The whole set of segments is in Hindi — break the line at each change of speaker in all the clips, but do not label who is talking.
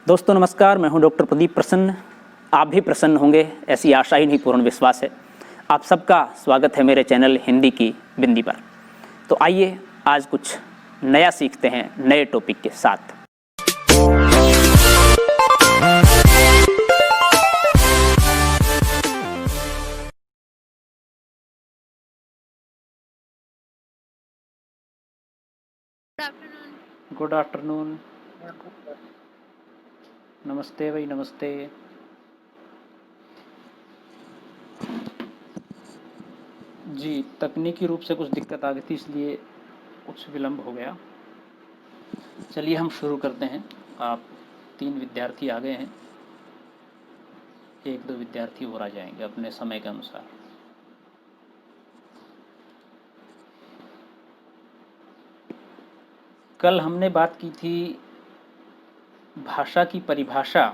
दोस्तों नमस्कार, मैं हूं डॉक्टर प्रदीप प्रसन्न। आप भी प्रसन्न होंगे ऐसी आशा ही नहीं, पूर्ण विश्वास है। आप सबका स्वागत है मेरे चैनल हिंदी की बिंदी पर। तो आइए आज कुछ नया सीखते हैं नए टॉपिक के साथ। Good afternoon. नमस्ते भाई, नमस्ते। जी, तकनीकी रूप से कुछ दिक्कत आ गई थी, इसलिए कुछ विलंब हो गया। चलिए हम शुरू करते हैं। आप 3 विद्यार्थी आ गए हैं, 1-2 विद्यार्थी और आ जाएंगे अपने समय के अनुसार। कल हमने बात की थी भाषा की परिभाषा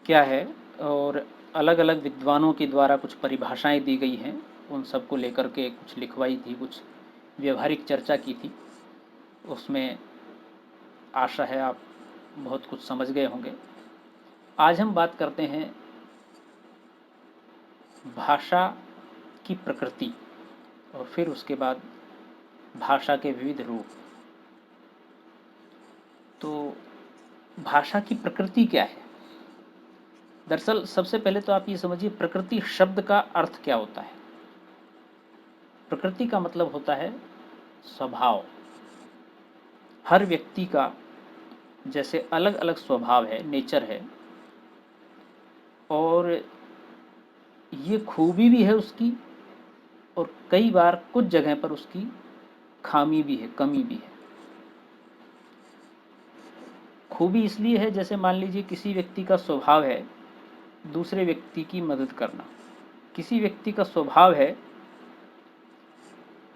क्या है, और अलग अलग विद्वानों के द्वारा कुछ परिभाषाएं दी गई हैं, उन सब को लेकर के कुछ लिखवाई थी, कुछ व्यवहारिक चर्चा की थी। उसमें आशा है आप बहुत कुछ समझ गए होंगे। आज हम बात करते हैं भाषा की प्रकृति, और फिर उसके बाद भाषा के विविध रूप। तो भाषा की प्रकृति क्या है? दरअसल सबसे पहले तो आप ये समझिए, प्रकृति शब्द का अर्थ क्या होता है। प्रकृति का मतलब होता है स्वभाव। हर व्यक्ति का जैसे अलग अलग स्वभाव है, नेचर है, और ये खूबी भी है उसकी, और कई बार कुछ जगह पर उसकी खामी भी है, कमी भी है। खूबी इसलिए है, जैसे मान लीजिए किसी व्यक्ति का स्वभाव है दूसरे व्यक्ति की मदद करना। किसी व्यक्ति का स्वभाव है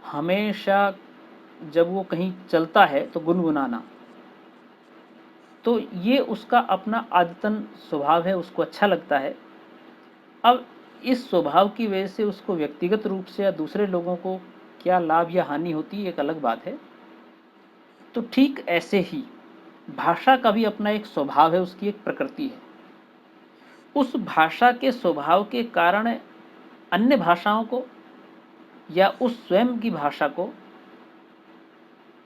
हमेशा जब वो कहीं चलता है तो गुनगुनाना। तो ये उसका अपना आदतन स्वभाव है, उसको अच्छा लगता है। अब इस स्वभाव की वजह से उसको व्यक्तिगत रूप से या दूसरे लोगों को क्या लाभ या हानि होती है, एक अलग बात है। तो ठीक ऐसे ही भाषा का भी अपना एक स्वभाव है, उसकी एक प्रकृति है। उस भाषा के स्वभाव के कारण अन्य भाषाओं को या उस स्वयं की भाषा को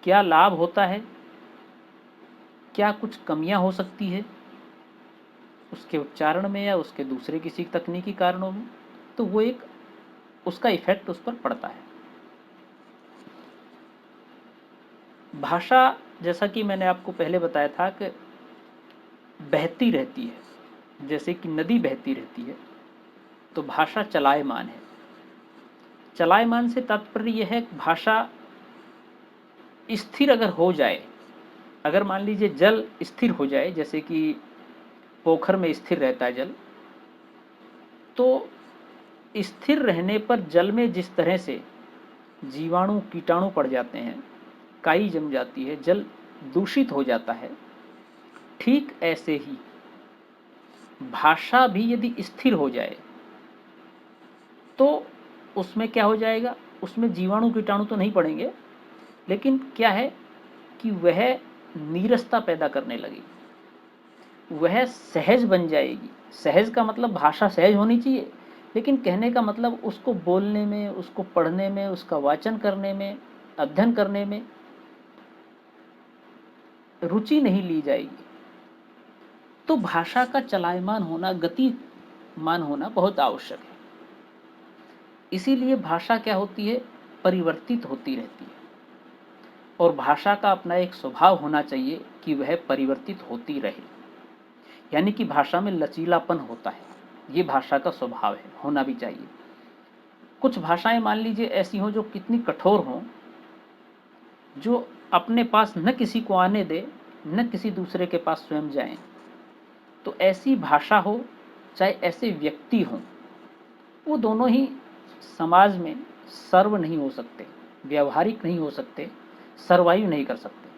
क्या लाभ होता है, क्या कुछ कमियां हो सकती है उसके उच्चारण में या उसके दूसरे किसी तकनीकी कारणों में, तो वो एक उसका इफेक्ट उस पर पड़ता है। भाषा, जैसा कि मैंने आपको पहले बताया था, कि बहती रहती है, जैसे कि नदी बहती रहती है। तो भाषा चलायमान है। चलायमान से तात्पर्य यह है कि भाषा स्थिर अगर हो जाए, अगर मान लीजिए जल स्थिर हो जाए, जैसे कि पोखर में स्थिर रहता है जल, तो स्थिर रहने पर जल में जिस तरह से जीवाणु कीटाणु पड़ जाते हैं, काई जम जाती है, जल दूषित हो जाता है, ठीक ऐसे ही भाषा भी यदि स्थिर हो जाए तो उसमें क्या हो जाएगा, उसमें जीवाणु कीटाणु तो नहीं पड़ेंगे, लेकिन क्या है कि वह नीरसता पैदा करने लगेगी, वह सहज बन जाएगी। सहज का मतलब भाषा सहज होनी चाहिए, लेकिन कहने का मतलब उसको बोलने में, उसको पढ़ने में, उसका वाचन करने में, अध्ययन करने में रुचि नहीं ली जाएगी। तो भाषा का चलायमान होना, गतिमान होना बहुत आवश्यक है। इसीलिए भाषा क्या होती है, परिवर्तित होती रहती है, और भाषा का अपना एक स्वभाव होना चाहिए कि वह परिवर्तित होती रहे, यानी कि भाषा में लचीलापन होता है। ये भाषा का स्वभाव है, होना भी चाहिए। कुछ भाषाएं मान लीजिए ऐसी हों जो कितनी कठोर हों, जो अपने पास न किसी को आने दे, न किसी दूसरे के पास स्वयं जाएं। तो ऐसी भाषा हो, चाहे ऐसे व्यक्ति हों, वो दोनों ही समाज में सर्व नहीं हो सकते, व्यवहारिक नहीं हो सकते, सर्वाइव नहीं कर सकते।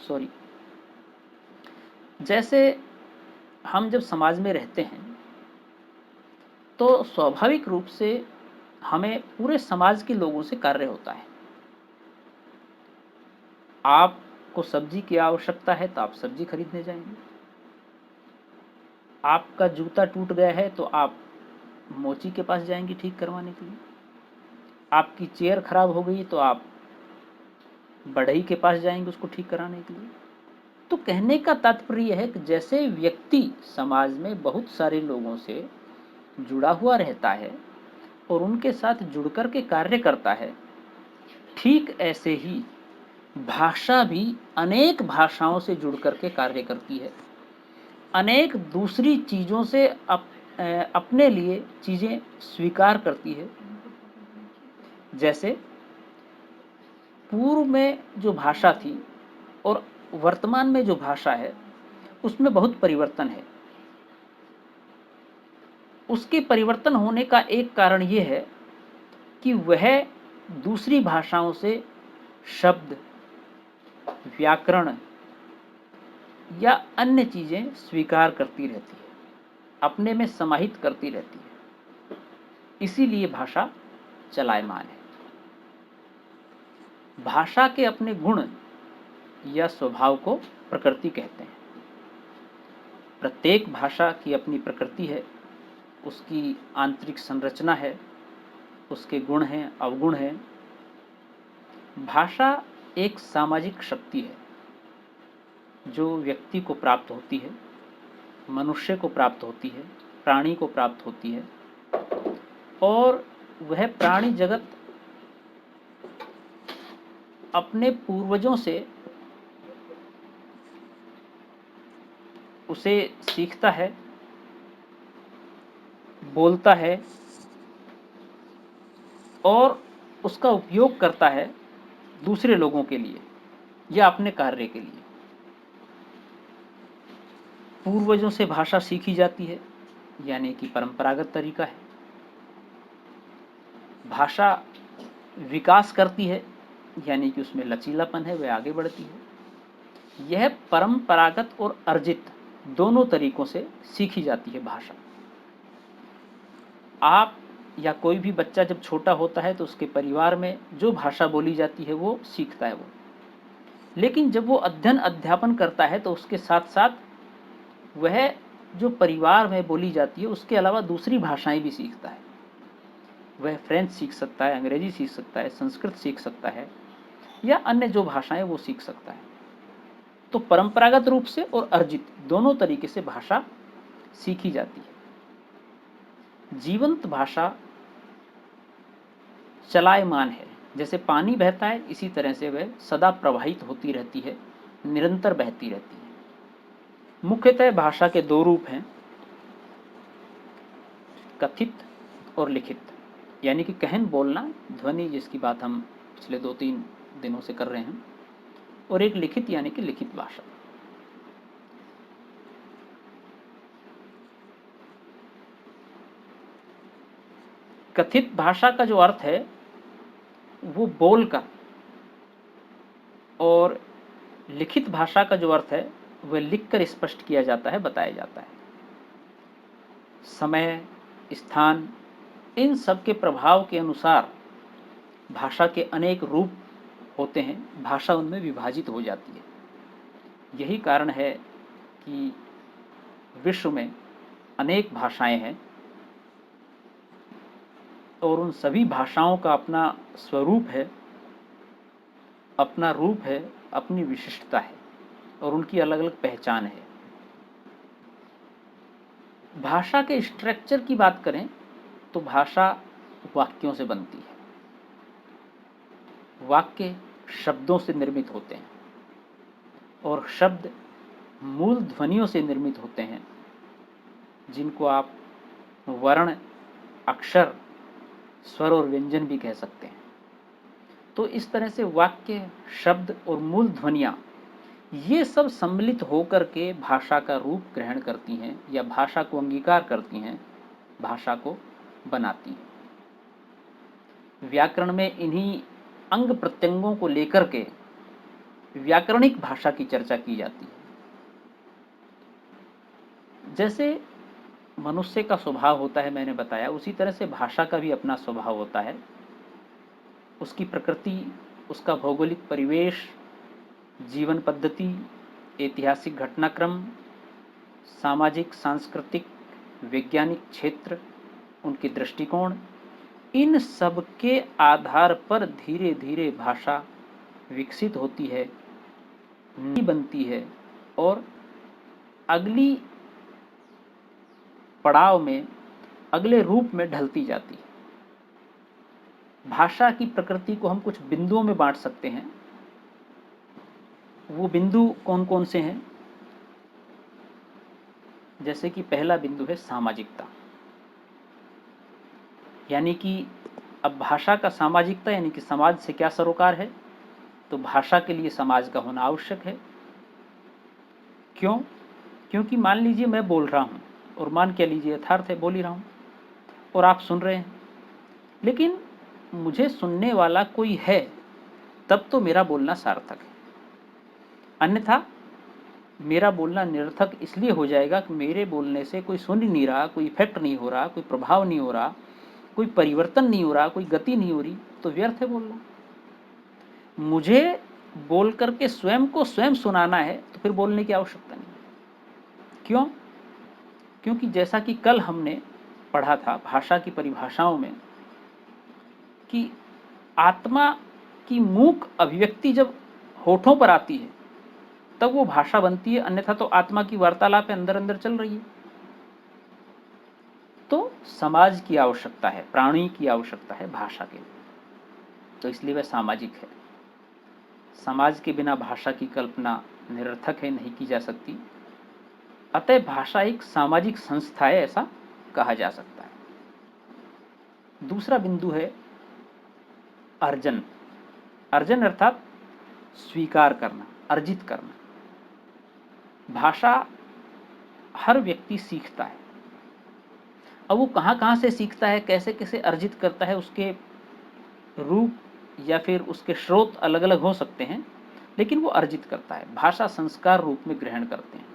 सॉरी। जैसे हम जब समाज में रहते हैं तो स्वाभाविक रूप से हमें पूरे समाज के लोगों से कार्य होता है। आप आपको सब्जी की आवश्यकता है तो आप सब्जी खरीदने जाएंगे। आपका जूता टूट गया है तो आप मोची के पास जाएंगे ठीक करवाने के लिए। आपकी चेयर खराब हो गई तो आप बढ़ई के पास जाएंगे उसको ठीक कराने के लिए। तो कहने का तात्पर्य है कि जैसे व्यक्ति समाज में बहुत सारे लोगों से जुड़ा हुआ रहता है और उनके साथ जुड़कर के कार्य करता है, ठीक ऐसे ही भाषा भी अनेक भाषाओं से जुड़कर के कार्य करती है, अनेक दूसरी चीज़ों से अपने लिए चीज़ें स्वीकार करती है। जैसे पूर्व में जो भाषा थी और वर्तमान में जो भाषा है उसमें बहुत परिवर्तन है। उसके परिवर्तन होने का एक कारण ये है कि वह दूसरी भाषाओं से शब्द, व्याकरण या अन्य चीज़ें स्वीकार करती रहती है, अपने में समाहित करती रहती है, इसीलिए भाषा चलायमान है। भाषा के अपने गुण या स्वभाव को प्रकृति कहते हैं। प्रत्येक भाषा की अपनी प्रकृति है, उसकी आंतरिक संरचना है, उसके गुण हैं, अवगुण हैं। भाषा एक सामाजिक शक्ति है जो व्यक्ति को प्राप्त होती है, मनुष्य को प्राप्त होती है, प्राणी को प्राप्त होती है, और वह प्राणी जगत अपने पूर्वजों से उसे सीखता है, बोलता है और उसका उपयोग करता है दूसरे लोगों के लिए या अपने कार्य के लिए। पूर्वजों से भाषा सीखी जाती है, यानी कि परंपरागत तरीका है। भाषा विकास करती है, यानी कि उसमें लचीलापन है, वह आगे बढ़ती है। यह परंपरागत और अर्जित दोनों तरीकों से सीखी जाती है भाषा। आप या कोई भी बच्चा जब छोटा होता है तो उसके परिवार में जो भाषा बोली जाती है वो सीखता है वो, लेकिन जब वो अध्ययन अध्यापन करता है तो उसके साथ साथ वह जो परिवार में बोली जाती है उसके अलावा दूसरी भाषाएं भी सीखता है। वह फ्रेंच सीख सकता है, अंग्रेजी सीख सकता है, संस्कृत सीख सकता है या अन्य जो भाषाएं वो सीख सकता है। तो परंपरागत रूप से और अर्जित दोनों तरीके से भाषा सीखी जाती है। जीवंत भाषा चलायमान है, जैसे पानी बहता है इसी तरह से वह सदा प्रवाहित होती रहती है, निरंतर बहती रहती है। मुख्यतः भाषा के दो रूप हैं, कथित और लिखित, यानी कि कहन बोलना, ध्वनि जिसकी बात हम पिछले 2-3 दिनों से कर रहे हैं, और एक लिखित यानी कि लिखित भाषा। कथित भाषा का जो अर्थ है वो बोलकर, और लिखित भाषा का जो अर्थ है वह लिखकर स्पष्ट किया जाता है, बताया जाता है। समय, स्थान, इन सब के प्रभाव के अनुसार भाषा के अनेक रूप होते हैं, भाषा उनमें विभाजित हो जाती है। यही कारण है कि विश्व में अनेक भाषाएं हैं और उन सभी भाषाओं का अपना स्वरूप है, अपना रूप है, अपनी विशिष्टता है और उनकी अलग अलग पहचान है। भाषा के स्ट्रक्चर की बात करें तो भाषा वाक्यों से बनती है। वाक्य शब्दों से निर्मित होते हैं और शब्द मूल ध्वनियों से निर्मित होते हैं, जिनको आप वर्ण, अक्षर, स्वर और व्यंजन भी कह सकते हैं। तो इस तरह से वाक्य, शब्द और मूल ध्वनियाँ ये सब सम्मिलित होकर के भाषा का रूप ग्रहण करती हैं या भाषा को अंगीकार करती हैं, भाषा को बनाती हैं। व्याकरण में इन्हीं अंग प्रत्यंगों को लेकर के व्याकरणिक भाषा की चर्चा की जाती है। जैसे मनुष्य का स्वभाव होता है, मैंने बताया, उसी तरह से भाषा का भी अपना स्वभाव होता है। उसकी प्रकृति, उसका भौगोलिक परिवेश, जीवन पद्धति, ऐतिहासिक घटनाक्रम, सामाजिक, सांस्कृतिक, वैज्ञानिक क्षेत्र, उनके दृष्टिकोण, इन सब के आधार पर धीरे धीरे भाषा विकसित होती है, बनती है और अगली पड़ाव में, अगले रूप में ढलती जाती है। भाषा की प्रकृति को हम कुछ बिंदुओं में बांट सकते हैं। वो बिंदु कौन कौन से हैं? जैसे कि पहला बिंदु है सामाजिकता, यानी कि अब भाषा का सामाजिकता यानी कि समाज से क्या सरोकार है, तो भाषा के लिए समाज का होना आवश्यक है। क्यों? क्योंकि मान लीजिए मैं बोल रहा हूँ और मान के लीजिए यथार्थ है, बोल ही रहा हूँ और आप सुन रहे हैं, लेकिन मुझे सुनने वाला कोई है, तब तो मेरा बोलना सार्थक है। अन्यथा मेरा बोलना निरर्थक इसलिए हो जाएगा कि मेरे बोलने से कोई सुन ही नहीं रहा, कोई इफेक्ट नहीं हो रहा, कोई प्रभाव नहीं हो रहा, कोई परिवर्तन नहीं हो रहा, कोई गति नहीं हो रही, तो व्यर्थ है बोलना। मुझे बोल करके स्वयं को स्वयं सुनाना है तो फिर बोलने की आवश्यकता नहीं। क्यों? क्योंकि जैसा कि कल हमने पढ़ा था भाषा की परिभाषाओं में कि आत्मा की मूक अभिव्यक्ति जब होठों पर आती है तब वो भाषा बनती है, अन्यथा तो आत्मा की वार्तालाप अंदर अंदर चल रही है। तो समाज की आवश्यकता है, प्राणी की आवश्यकता है भाषा के लिए, तो इसलिए वह सामाजिक है। समाज के बिना भाषा की कल्पना निरर्थक है, नहीं की जा सकती। अतः भाषा एक सामाजिक संस्था है, ऐसा कहा जा सकता है। दूसरा बिंदु है अर्जन। अर्जन अर्थात स्वीकार करना, अर्जित करना। भाषा हर व्यक्ति सीखता है। अब वो कहाँ कहाँ से सीखता है, कैसे कैसे अर्जित करता है, उसके रूप या फिर उसके स्रोत अलग अलग हो सकते हैं, लेकिन वो अर्जित करता है। भाषा संस्कार रूप में ग्रहण करते हैं।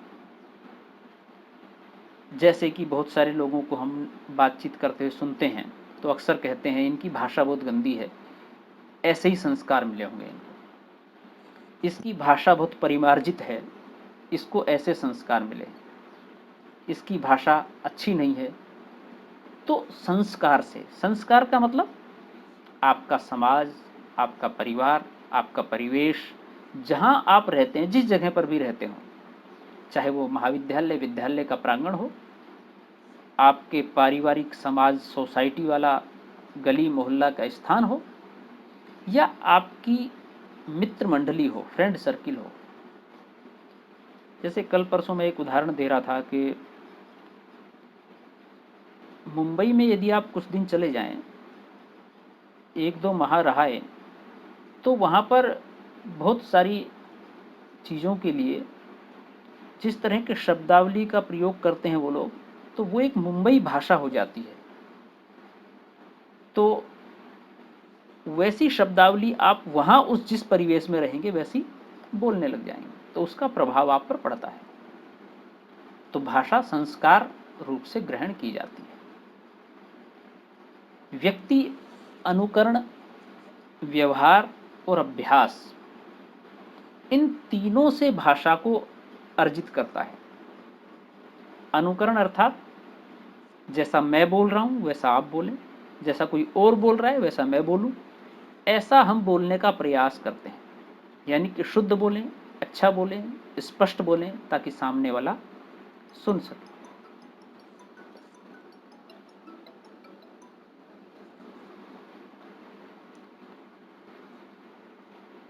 जैसे कि बहुत सारे लोगों को हम बातचीत करते हुए सुनते हैं तो अक्सर कहते हैं इनकी भाषा बहुत गंदी है, ऐसे ही संस्कार मिले होंगे इनको। इसकी भाषा बहुत परिमार्जित है, इसको ऐसे संस्कार मिले। इसकी भाषा अच्छी नहीं है, तो संस्कार से, संस्कार का मतलब आपका समाज, आपका परिवार, आपका परिवेश, जहां आप रहते हैं, जिस जगह पर भी रहते हो, चाहे वो महाविद्यालय, विद्यालय का प्रांगण हो, आपके पारिवारिक समाज सोसाइटी वाला गली मोहल्ला का स्थान हो, या आपकी मित्र मंडली हो, फ्रेंड सर्किल हो। जैसे कल परसों मैं एक उदाहरण दे रहा था कि मुंबई में यदि आप कुछ दिन चले जाएं, एक दो माह रहाए, तो वहाँ पर बहुत सारी चीज़ों के लिए जिस तरह के शब्दावली का प्रयोग करते हैं वो लोग, तो वो एक मुंबई भाषा हो जाती है। तो वैसी शब्दावली आप वहाँ उस जिस परिवेश में रहेंगे वैसी बोलने लग जाएंगे, तो उसका प्रभाव आप पर पड़ता है। तो भाषा संस्कार रूप से ग्रहण की जाती है। व्यक्ति अनुकरण, व्यवहार और अभ्यास, इन तीनों से भाषा को अर्जित करता है। अनुकरण अर्थात जैसा मैं बोल रहा हूं वैसा आप बोलें, जैसा कोई और बोल रहा है वैसा मैं बोलूं, ऐसा हम बोलने का प्रयास करते हैं। यानी कि शुद्ध बोलें, अच्छा बोलें, स्पष्ट बोलें, ताकि सामने वाला सुन सके।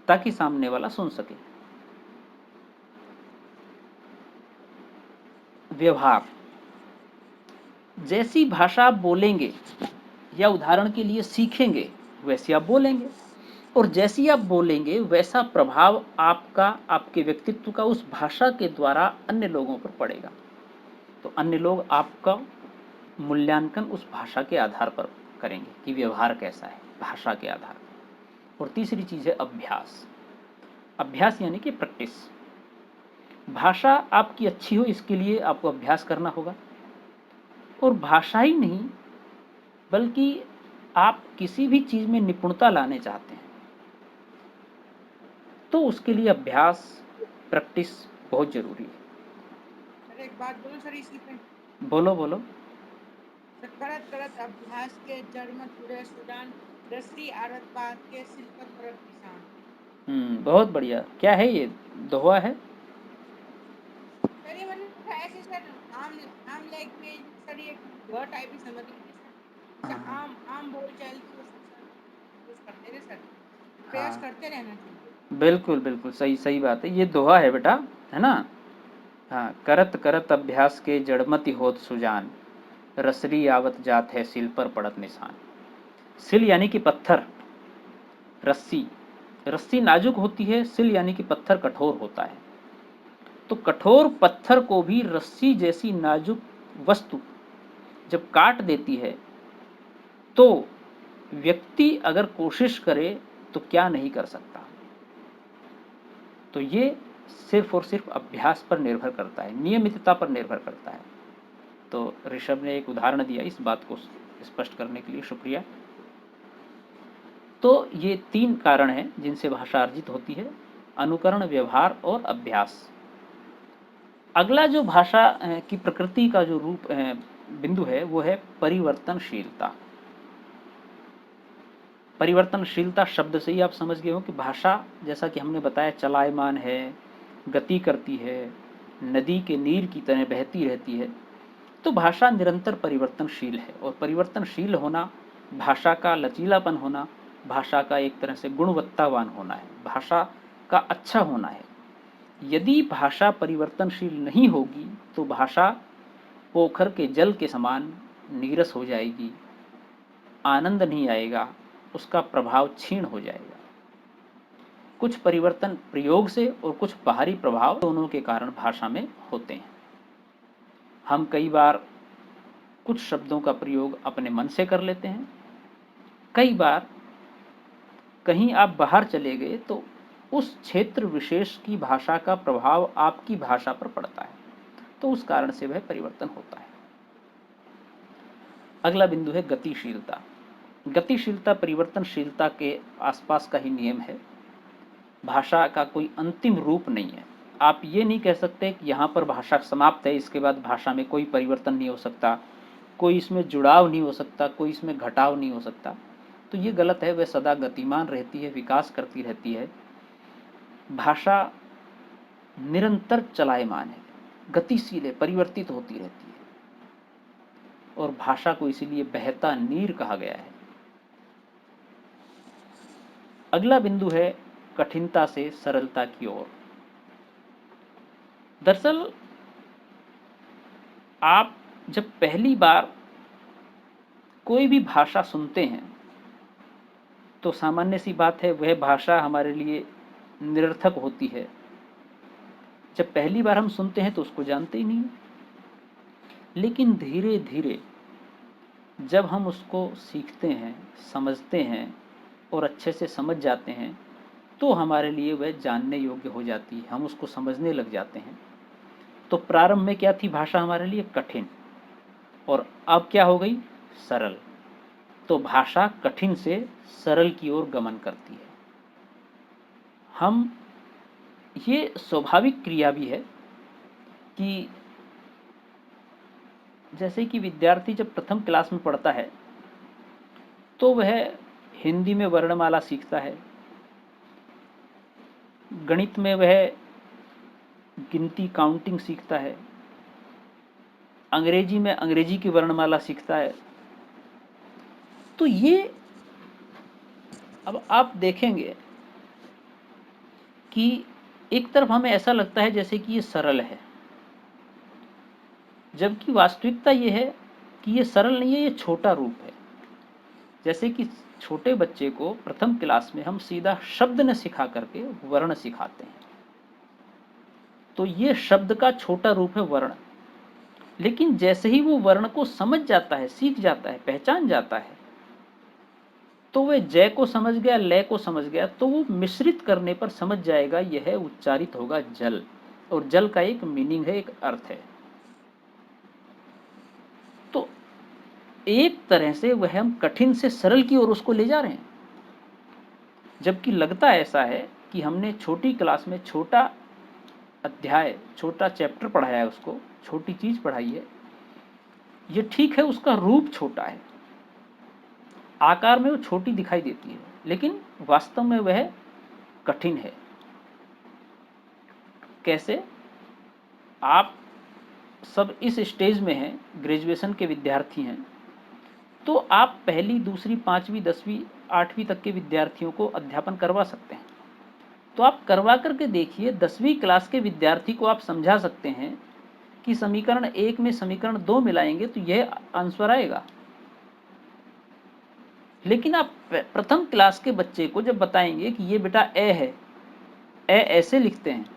ताकि सामने वाला सुन सके। व्यवहार, जैसी भाषा आप बोलेंगे या उदाहरण के लिए सीखेंगे वैसी आप बोलेंगे, और जैसी आप बोलेंगे वैसा प्रभाव आपका, आपके व्यक्तित्व का उस भाषा के द्वारा अन्य लोगों पर पड़ेगा। तो अन्य लोग आपका मूल्यांकन उस भाषा के आधार पर करेंगे कि व्यवहार कैसा है, भाषा के आधार पर। और तीसरी चीज है अभ्यास। अभ्यास यानी कि प्रैक्टिस। भाषा आपकी अच्छी हो इसके लिए आपको अभ्यास करना होगा। और भाषा ही नहीं, बल्कि आप किसी भी चीज में निपुणता लाने चाहते हैं तो उसके लिए अभ्यास, प्रैक्टिस बहुत जरूरी है।
सर एक बात बोलो सर इसी पे।
बोलो बोलो।
सर करत करत अभ्यास के जड़ मत उड़े सुजान, रस्सी आरत बात के सिल पर पड़त निशान।
बहुत बढ़िया। क्या है ये? दोहा है?
सर ये मतलब ऐसे सर आम आम लाइफ में सर ये दोहा टाइप ही समझ लीजिए सर। जैसे
हाँ
आम आम बोल चाल की उसमें सर यूज करते रहे सर, प्रयास
हाँ,
करते रहना चाहिए।
बिल्कुल बिल्कुल सही सही बात है, ये दोहा है बेटा, है ना। हाँ, करत करत अभ्यास के जड़मति होत सुजान, रसरी आवत जात है सिल पर पड़त निशान। सिल यानी कि पत्थर, रस्सी, रस्सी नाजुक होती है, सिल यानी कि पत्थर कठोर होता है। तो कठोर पत्थर को भी रस्सी जैसी नाजुक वस्तु जब काट देती है, तो व्यक्ति अगर कोशिश करे तो क्या नहीं कर सकता। तो ये सिर्फ और सिर्फ अभ्यास पर निर्भर करता है, नियमितता पर निर्भर करता है। तो ऋषभ ने एक उदाहरण दिया इस बात को स्पष्ट करने के लिए, शुक्रिया। तो ये 3 कारण हैं जिनसे भाषा अर्जित होती है: अनुकरण, व्यवहार और अभ्यास। अगला जो भाषा की प्रकृति का जो रूप बिंदु है वो है परिवर्तनशीलता। परिवर्तनशीलता शब्द से ही आप समझ गए हो कि भाषा, जैसा कि हमने बताया, चलायमान है, गति करती है, नदी के नीर की तरह बहती रहती है। तो भाषा निरंतर परिवर्तनशील है, और परिवर्तनशील होना, भाषा का लचीलापन होना, भाषा का एक तरह से गुणवत्तावान होना है, भाषा का अच्छा होना है। यदि भाषा परिवर्तनशील नहीं होगी तो भाषा पोखर के जल के समान नीरस हो जाएगी, आनंद नहीं आएगा, उसका प्रभाव क्षीण हो जाएगा। कुछ परिवर्तन प्रयोग से और कुछ बाहरी प्रभाव दोनों के कारण भाषा में होते हैं। हम कई बार कुछ शब्दों का प्रयोग अपने मन से कर लेते हैं, कई बार कहीं आप बाहर चले गए तो उस क्षेत्र विशेष की भाषा का प्रभाव आपकी भाषा पर पड़ता है, तो उस कारण से वह परिवर्तन होता है। अगला बिंदु है गतिशीलता। गतिशीलता परिवर्तनशीलता के आसपास का ही नियम है। भाषा का कोई अंतिम रूप नहीं है। आप ये नहीं कह सकते कि यहाँ पर भाषा समाप्त है, इसके बाद भाषा में कोई परिवर्तन नहीं हो सकता, कोई इसमें जुड़ाव नहीं हो सकता, कोई इसमें घटाव नहीं हो सकता। तो ये गलत है, वह सदा गतिमान रहती है, विकास करती रहती है। भाषा निरंतर चलायमान है, गतिशील है, परिवर्तित होती रहती है, और भाषा को इसीलिए बहता नीर कहा गया है। अगला बिंदु है कठिनता से सरलता की ओर। दरअसल आप जब पहली बार कोई भी भाषा सुनते हैं तो सामान्य सी बात है, वह भाषा हमारे लिए निरर्थक होती है। जब पहली बार हम सुनते हैं तो उसको जानते ही नहीं, लेकिन धीरे धीरे जब हम उसको सीखते हैं, समझते हैं और अच्छे से समझ जाते हैं, तो हमारे लिए वह जानने योग्य हो जाती है, हम उसको समझने लग जाते हैं। तो प्रारंभ में क्या थी भाषा हमारे लिए? कठिन, और अब क्या हो गई? सरल। तो भाषा कठिन से सरल की ओर गमन करती है। हम, ये स्वाभाविक क्रिया भी है कि जैसे कि विद्यार्थी जब प्रथम क्लास में पढ़ता है तो वह हिंदी में वर्णमाला सीखता है, गणित में वह गिनती काउंटिंग सीखता है, अंग्रेजी में अंग्रेजी की वर्णमाला सीखता है। तो ये, अब आप देखेंगे कि एक तरफ हमें ऐसा लगता है जैसे कि ये सरल है, जबकि वास्तविकता ये है कि ये सरल नहीं है, ये छोटा रूप है। जैसे कि छोटे बच्चे को प्रथम क्लास में हम सीधा शब्द न सिखा करके वर्ण सिखाते हैं, तो ये शब्द का छोटा रूप है वर्ण। लेकिन जैसे ही वो वर्ण को समझ जाता है, सीख जाता है, पहचान जाता है, तो वह जय को समझ गया, लय को समझ गया, तो वो मिश्रित करने पर समझ जाएगा यह उच्चारित होगा जल, और जल का एक मीनिंग है, एक अर्थ है। तो एक तरह से वह हम कठिन से सरल की ओर उसको ले जा रहे हैं, जबकि लगता ऐसा है कि हमने छोटी क्लास में छोटा अध्याय, छोटा चैप्टर पढ़ाया है, उसको छोटी चीज पढ़ाई है, ये ठीक है, उसका रूप छोटा है, आकार में वो छोटी दिखाई देती है, लेकिन वास्तव में वह कठिन है। कैसे? आप सब इस स्टेज में हैं, ग्रेजुएशन के विद्यार्थी हैं, तो आप पहली, दूसरी, पांचवी, 10वीं, 8वीं तक के विद्यार्थियों को अध्यापन करवा सकते हैं। तो आप करवा करके देखिए, 10वीं क्लास के विद्यार्थी को आप समझा सकते हैं कि समीकरण 1 में समीकरण 2 मिलाएंगे तो यह आंसर आएगा। लेकिन आप प्रथम क्लास के बच्चे को जब बताएंगे कि ये बेटा ए है, ए ऐसे लिखते हैं,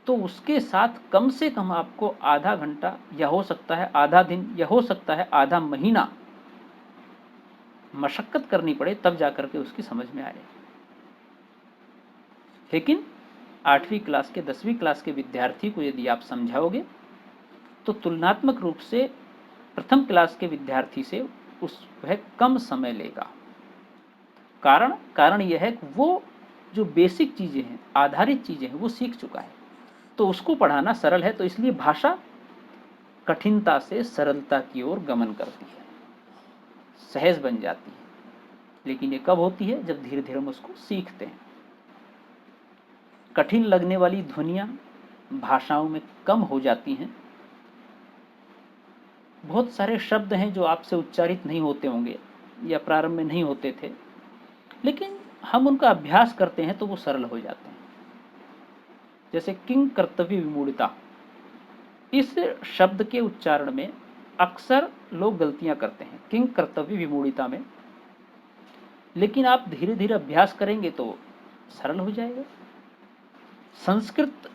तो उसके साथ कम से कम आपको आधा घंटा, या हो सकता है आधा दिन, या हो सकता है आधा महीना मशक्कत करनी पड़े, तब जाकर के उसकी समझ में आए। लेकिन 8वीं क्लास के, 10वीं क्लास के विद्यार्थी को यदि आप समझाओगे तो तुलनात्मक रूप से प्रथम क्लास के विद्यार्थी से वह कम समय लेगा। कारण यह है कि वो जो बेसिक चीजें हैं, आधारित चीजें हैं, वो सीख चुका है, तो उसको पढ़ाना सरल है। तो इसलिए भाषा कठिनता से सरलता की ओर गमन करती है, सहज बन जाती है। लेकिन ये कब होती है? जब धीरे धीरे हम उसको सीखते हैं। कठिन लगने वाली ध्वनियां भाषाओं में कम हो जाती हैं। बहुत सारे शब्द हैं जो आपसे उच्चारित नहीं होते होंगे या प्रारंभ में नहीं होते थे, लेकिन हम उनका अभ्यास करते हैं तो वो सरल हो जाते हैं। जैसे किंग कर्तव्य विमूढ़ता, इस शब्द के उच्चारण में अक्सर लोग गलतियां करते हैं, किंग कर्तव्य विमूढ़ता में, लेकिन आप धीरे धीरे अभ्यास करेंगे तो सरल हो जाएगा। संस्कृत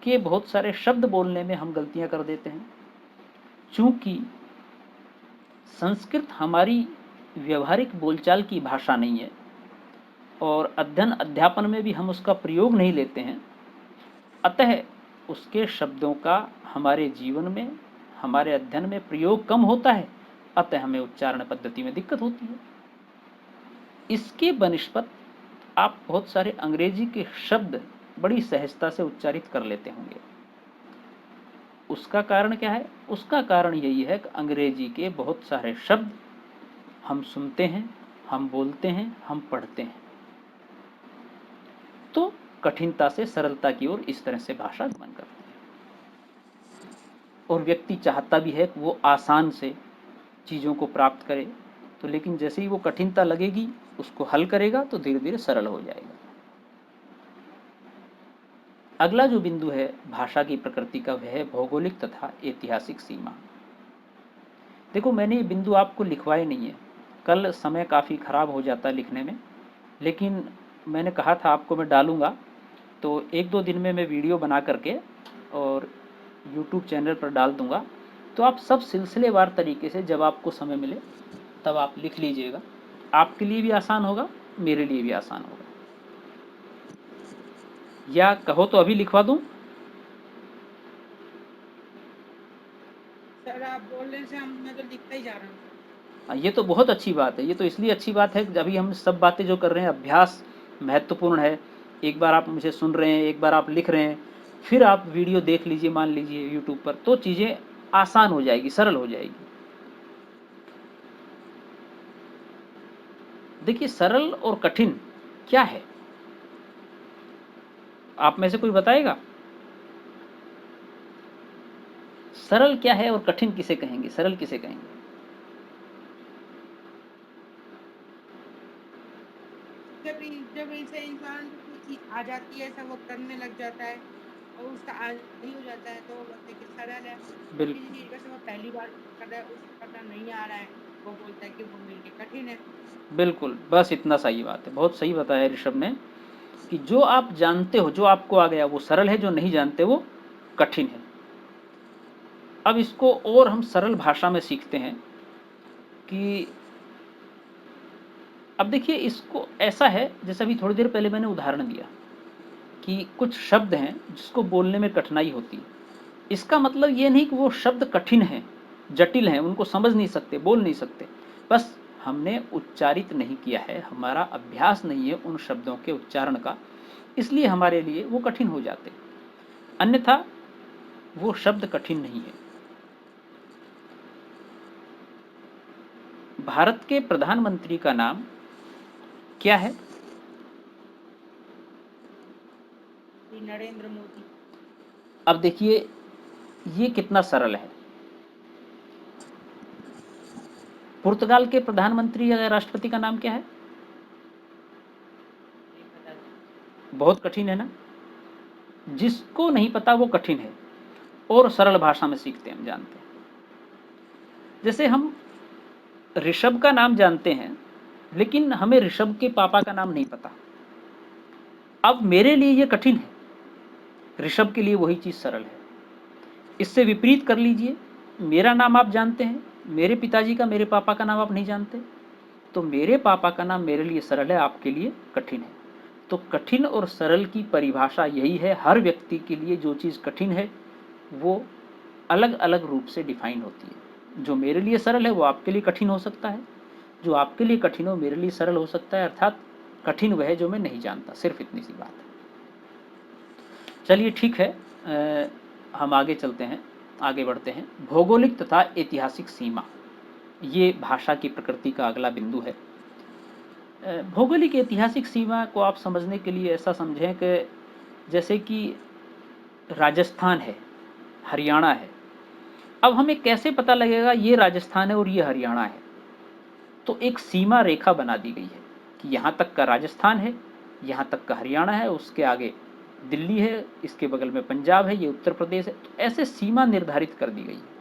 के बहुत सारे शब्द बोलने में हम गलतियां कर देते हैं, चूंकि संस्कृत हमारी व्यवहारिक बोलचाल की भाषा नहीं है और अध्ययन अध्यापन में भी हम उसका प्रयोग नहीं लेते हैं, अतः उसके शब्दों का हमारे जीवन में, हमारे अध्ययन में प्रयोग कम होता है, अतः हमें उच्चारण पद्धति में दिक्कत होती है। इसके बनिस्पत आप बहुत सारे अंग्रेजी के शब्द बड़ी सहजता से उच्चारित कर लेते होंगे। उसका कारण क्या है? उसका कारण यही है कि अंग्रेजी के बहुत सारे शब्द हम सुनते हैं, हम बोलते हैं, हम पढ़ते हैं, तो कठिनता से सरलता की ओर इस तरह से भाषा गमन करती है। और व्यक्ति चाहता भी है कि वो आसान से चीज़ों को प्राप्त करे, तो लेकिन जैसे ही वो कठिनता लगेगी, उसको हल करेगा तो धीरे धीरे सरल हो जाएगा। अगला जो बिंदु है भाषा की प्रकृति का, वह है भौगोलिक तथा ऐतिहासिक सीमा। देखो, मैंने ये बिंदु आपको लिखवाए नहीं है, कल समय काफ़ी ख़राब हो जाता है लिखने में, लेकिन मैंने कहा था आपको मैं डालूँगा, तो 1-2 दिन में मैं वीडियो बना करके और YouTube चैनल पर डाल दूँगा। तो आप सब सिलसिलेवार तरीके से जब आपको समय मिले तब आप लिख लीजिएगा, आपके लिए भी आसान होगा, मेरे लिए भी आसान होगा। या कहो तो अभी लिखवा दूँ?
सर आप बोलने से मैं तो लिखता ही जा रहा हूँ सर।
ये तो बहुत अच्छी बात है। ये तो इसलिए अच्छी बात है कि अभी हम सब बातें जो कर रहे हैं, अभ्यास महत्वपूर्ण है। एक बार आप मुझे सुन रहे हैं, एक बार आप लिख रहे हैं, फिर आप वीडियो देख लीजिए, मान लीजिए यूट्यूब पर, तो चीज़ें आसान हो जाएगी, सरल हो जाएगी। देखिए, सरल और कठिन क्या है, आप में से कोई बताएगा? सरल क्या है और कठिन किसे कहेंगे, सरल किसे कहेंगे?
जब जब इसे इंसान को कोई चीज आ जाती है, ऐसा वो करने लग जाता है और उसका आदी हो जाता है, तो वो बोलते हैं कि सरल है। और
बिल्कुल,
किसी चीज का वो पहली बार कर रहा है, उसको करना नहीं आ रहा है, वो बोलता है कि वो मेरे लिए कठिन है।
बिल्कुल, बस इतना सही बात है। बहुत सही बताया ऋषभ ने कि जो आप जानते हो, जो आपको आ गया वो सरल है, जो नहीं जानते वो कठिन है। अब इसको और हम सरल भाषा में सीखते हैं कि अब देखिए, इसको ऐसा है जैसे अभी थोड़ी देर पहले मैंने उदाहरण दिया कि कुछ शब्द हैं जिसको बोलने में कठिनाई होती है। इसका मतलब ये नहीं कि वो शब्द कठिन हैं, जटिल हैं, उनको समझ नहीं सकते, बोल नहीं सकते, बस हमने उच्चारित नहीं किया है, हमारा अभ्यास नहीं है उन शब्दों के उच्चारण का, इसलिए हमारे लिए वो कठिन हो जाते, अन्यथा वो शब्द कठिन नहीं है। भारत के प्रधानमंत्री का नाम क्या है?
श्री नरेंद्र मोदी।
अब देखिए ये कितना सरल है। पुर्तगाल के प्रधानमंत्री या राष्ट्रपति का नाम क्या है?
नहीं पता जी।
बहुत कठिन है ना। जिसको नहीं पता वो कठिन है, और सरल भाषा में सीखते हैं, हम जानते हैं। जैसे हम ऋषभ का नाम जानते हैं, लेकिन हमें ऋषभ के पापा का नाम नहीं पता। अब मेरे लिए ये कठिन है, ऋषभ के लिए वही चीज सरल है। इससे विपरीत कर लीजिए, मेरा नाम आप जानते हैं, मेरे पिताजी का, मेरे पापा का नाम आप नहीं जानते, तो मेरे पापा का नाम मेरे लिए सरल है, आपके लिए कठिन है। तो कठिन और सरल की परिभाषा यही है, हर व्यक्ति के लिए जो चीज़ कठिन है वो अलग अलग रूप से डिफाइन होती है। जो मेरे लिए सरल है वो आपके लिए कठिन हो सकता है, जो आपके लिए कठिन हो मेरे लिए सरल हो सकता है, अर्थात कठिन वह है जो मैं नहीं जानता। सिर्फ इतनी सी बात है। चलिए ठीक है, हम आगे चलते हैं, आगे बढ़ते हैं। भौगोलिक तथा ऐतिहासिक सीमा, ये भाषा की प्रकृति का अगला बिंदु है। भौगोलिक ऐतिहासिक सीमा को आप समझने के लिए ऐसा समझें कि जैसे कि राजस्थान है, हरियाणा है। अब हमें कैसे पता लगेगा ये राजस्थान है और ये हरियाणा है? तो एक सीमा रेखा बना दी गई है कि यहाँ तक का राजस्थान है, यहाँ तक का हरियाणा है, उसके आगे दिल्ली है, इसके बगल में पंजाब है, ये उत्तर प्रदेश है। तो ऐसे सीमा निर्धारित कर दी गई है।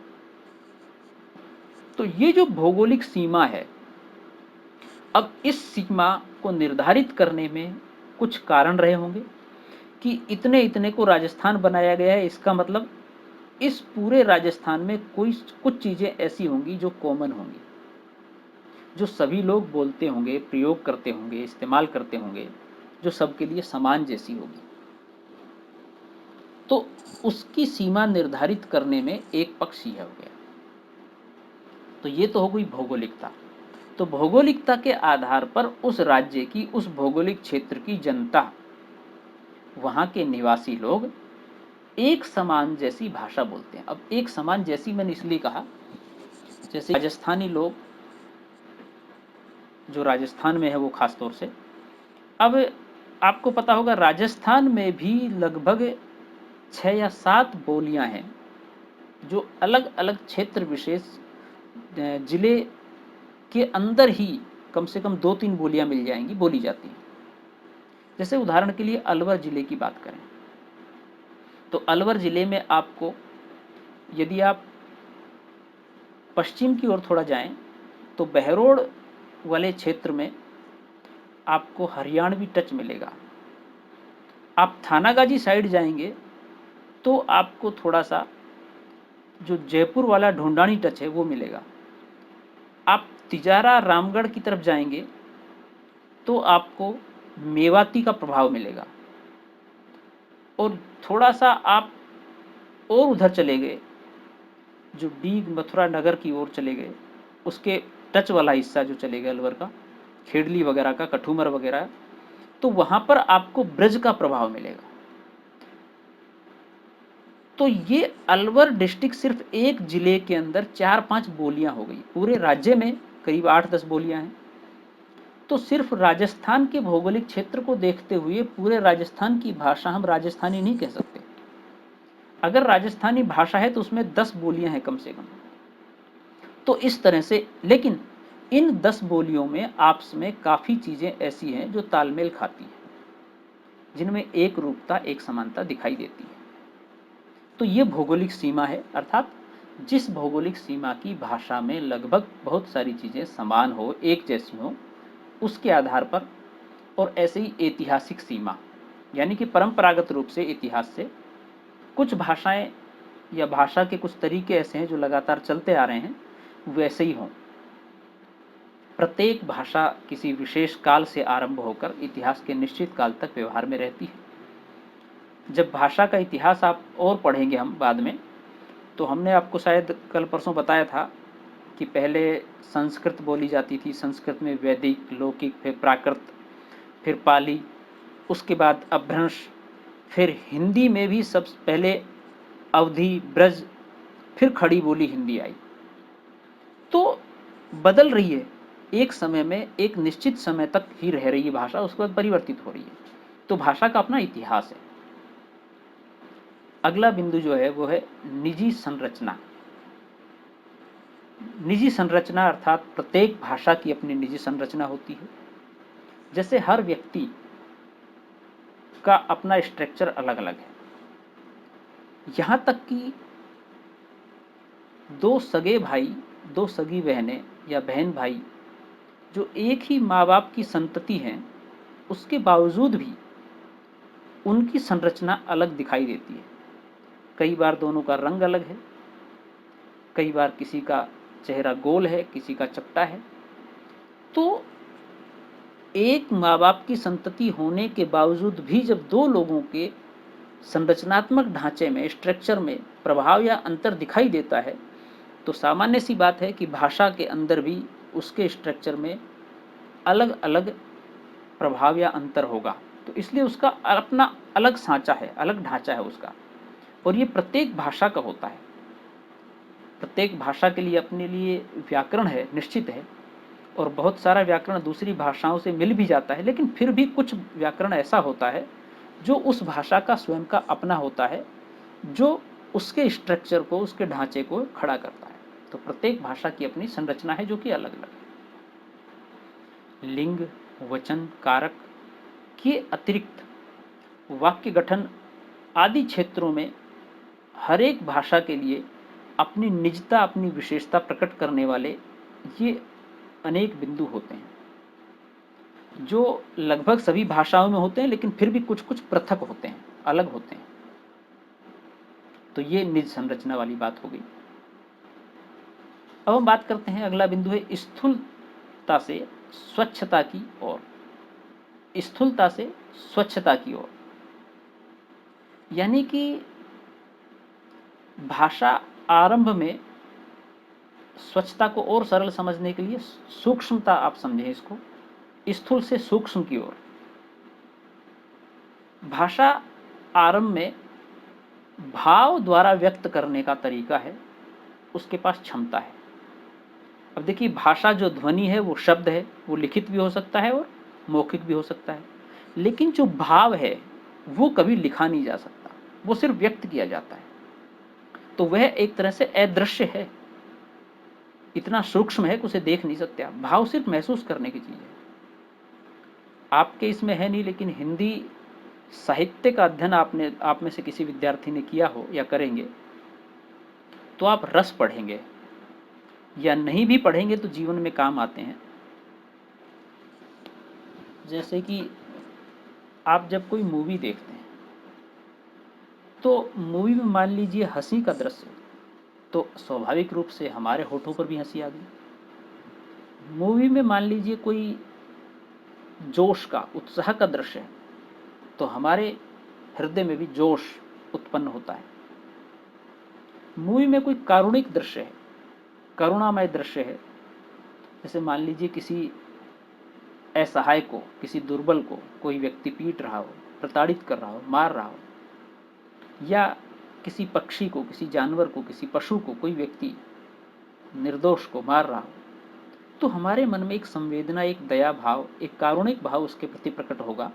तो ये जो भौगोलिक सीमा है, अब इस सीमा को निर्धारित करने में कुछ कारण रहे होंगे कि इतने इतने को राजस्थान बनाया गया है। इसका मतलब इस पूरे राजस्थान में कोई कुछ चीज़ें ऐसी होंगी जो कॉमन होंगी, जो सभी लोग बोलते होंगे, प्रयोग करते होंगे, इस्तेमाल करते होंगे, जो सबके लिए समान जैसी होगी। तो उसकी सीमा निर्धारित करने में एक पक्ष यह हो गया। तो ये तो हो गई भौगोलिकता। तो भौगोलिकता के आधार पर उस राज्य की, उस भौगोलिक क्षेत्र की जनता, वहाँ के निवासी लोग एक समान जैसी भाषा बोलते हैं। अब एक समान जैसी मैंने इसलिए कहा, जैसे राजस्थानी लोग, जो राजस्थान में है वो खास तौर से, अब आपको पता होगा राजस्थान में भी लगभग 6 या 7 बोलियां हैं जो अलग अलग क्षेत्र विशेष जिले के अंदर ही कम से कम 2-3 बोलियां मिल जाएंगी, बोली जाती हैं। जैसे उदाहरण के लिए अलवर जिले की बात करें, तो अलवर जिले में आपको, यदि आप पश्चिम की ओर थोड़ा जाएं तो बहरोड वाले क्षेत्र में आपको हरियाणवी टच मिलेगा। आप थानागाजी साइड जाएंगे तो आपको थोड़ा सा जो जयपुर वाला ढूंढानी टच है वो मिलेगा। आप तिजारा रामगढ़ की तरफ जाएंगे तो आपको मेवाती का प्रभाव मिलेगा। और थोड़ा सा आप और उधर चले गए, जो डीग मथुरा नगर की ओर चले गए, उसके टच वाला हिस्सा जो चले गए अलवर का, खेड़ली वगैरह का, कठूमर वगैरह, तो वहां पर आपको ब्रज का प्रभाव मिलेगा। तो ये अलवर डिस्ट्रिक्ट सिर्फ एक जिले के अंदर 4-5 बोलियां हो गई, पूरे राज्य में करीब 8-10 बोलियां हैं। तो सिर्फ राजस्थान के भौगोलिक क्षेत्र को देखते हुए पूरे राजस्थान की भाषा हम राजस्थानी नहीं कह सकते। अगर राजस्थानी भाषा है तो उसमें 10 बोलियां हैं कम से कम। तो इस तरह से, लेकिन इन 10 बोलियों में आपस में काफ़ी चीज़ें ऐसी हैं जो तालमेल खाती हैं, जिनमें एक रूपता, एक समानता दिखाई देती है। तो ये भौगोलिक सीमा है, अर्थात जिस भौगोलिक सीमा की भाषा में लगभग बहुत सारी चीज़ें समान हो, एक जैसी हो, उसके आधार पर। और ऐसे ही ऐतिहासिक सीमा, यानी कि परंपरागत रूप से इतिहास से कुछ भाषाएं या भाषा के कुछ तरीके ऐसे हैं जो लगातार चलते आ रहे हैं, वैसे ही हों। प्रत्येक भाषा किसी विशेष काल से आरंभ होकर इतिहास के निश्चित काल तक व्यवहार में रहती है। जब भाषा का इतिहास आप और पढ़ेंगे हम बाद में, तो हमने आपको शायद कल परसों बताया था कि पहले संस्कृत बोली जाती थी, संस्कृत में वैदिक, लौकिक, फिर प्राकृत, फिर पाली, उसके बाद अपभ्रंश, फिर हिंदी में भी सबसे पहले अवधी, ब्रज, फिर खड़ी बोली हिंदी आई। तो बदल रही है, एक समय में एक निश्चित समय तक ही रह रही है भाषा, उसके बाद परिवर्तित हो रही है। तो भाषा का अपना इतिहास है। अगला बिंदु जो है वो है निजी संरचना। निजी संरचना अर्थात प्रत्येक भाषा की अपनी निजी संरचना होती है। जैसे हर व्यक्ति का अपना स्ट्रक्चर अलग अलग है। यहां तक कि दो सगे भाई, दो सगी बहनें या बहन भाई जो एक ही माँ बाप की संतति हैं, उसके बावजूद भी उनकी संरचना अलग दिखाई देती है। कई बार दोनों का रंग अलग है, कई बार किसी का चेहरा गोल है, किसी का चपटा है। तो एक माँ बाप की संतति होने के बावजूद भी जब दो लोगों के संरचनात्मक ढांचे में, स्ट्रक्चर में प्रभाव या अंतर दिखाई देता है, तो सामान्य सी बात है कि भाषा के अंदर भी उसके स्ट्रक्चर में अलग अलग प्रभाव या अंतर होगा। तो इसलिए उसका अपना अलग सांचा है, अलग ढांचा है उसका, और ये प्रत्येक भाषा का होता है। प्रत्येक भाषा के लिए अपने लिए व्याकरण है, निश्चित है, और बहुत सारा व्याकरण दूसरी भाषाओं से मिल भी जाता है, लेकिन फिर भी कुछ व्याकरण ऐसा होता है जो उस भाषा का स्वयं का अपना होता है, जो उसके स्ट्रक्चर को, उसके ढांचे को खड़ा करता है। तो प्रत्येक भाषा की अपनी संरचना है जो कि अलग अलग है। लिंग, वचन, कारक के अतिरिक्त वाक्य गठन आदि क्षेत्रों में हर एक भाषा के लिए अपनी निजता, अपनी विशेषता प्रकट करने वाले ये अनेक बिंदु होते हैं, जो लगभग सभी भाषाओं में होते हैं, लेकिन फिर भी कुछ कुछ पृथक होते हैं, अलग होते हैं। तो ये निज संरचना वाली बात हो गई। अब हम बात करते हैं, अगला बिंदु है स्थूलता से स्वच्छता की ओर। स्थूलता से स्वच्छता की ओर यानी कि भाषा आरंभ में, स्वच्छता को और सरल समझने के लिए सूक्ष्मता आप समझें इसको, स्थूल से सूक्ष्म की ओर। भाषा आरंभ में भाव द्वारा व्यक्त करने का तरीका है, उसके पास क्षमता है। अब देखिए, भाषा जो ध्वनि है वो शब्द है, वो लिखित भी हो सकता है और मौखिक भी हो सकता है, लेकिन जो भाव है वो कभी लिखा नहीं जा सकता, वो सिर्फ व्यक्त किया जाता है। तो वह एक तरह से अदृश्य है, इतना सूक्ष्म है कि उसे देख नहीं सकते आप। भाव सिर्फ महसूस करने की चीज है। आपके इसमें है नहीं, लेकिन हिंदी साहित्य का अध्ययन आप में से किसी विद्यार्थी ने किया हो या करेंगे, तो आप रस पढ़ेंगे, या नहीं भी पढ़ेंगे तो जीवन में काम आते हैं। जैसे कि आप जब कोई मूवी देखते हैं, तो मूवी में मान लीजिए हंसी का दृश्य, तो स्वाभाविक रूप से हमारे होठों पर भी हंसी आ गई। मूवी में मान लीजिए कोई जोश का, उत्साह का दृश्य है, तो हमारे हृदय में भी जोश उत्पन्न होता है। मूवी में कोई कारुणिक दृश्य है, करुणामय दृश्य है, जैसे मान लीजिए किसी असहाय को, किसी दुर्बल को कोई व्यक्ति पीट रहा हो, प्रताड़ित कर रहा हो, मार रहा हो, या किसी पक्षी को, किसी जानवर को, किसी पशु को कोई व्यक्ति निर्दोष को मार रहा हो, तो हमारे मन में एक संवेदना, एक दया भाव, एक कारुणिक भाव उसके प्रति प्रकट होगा।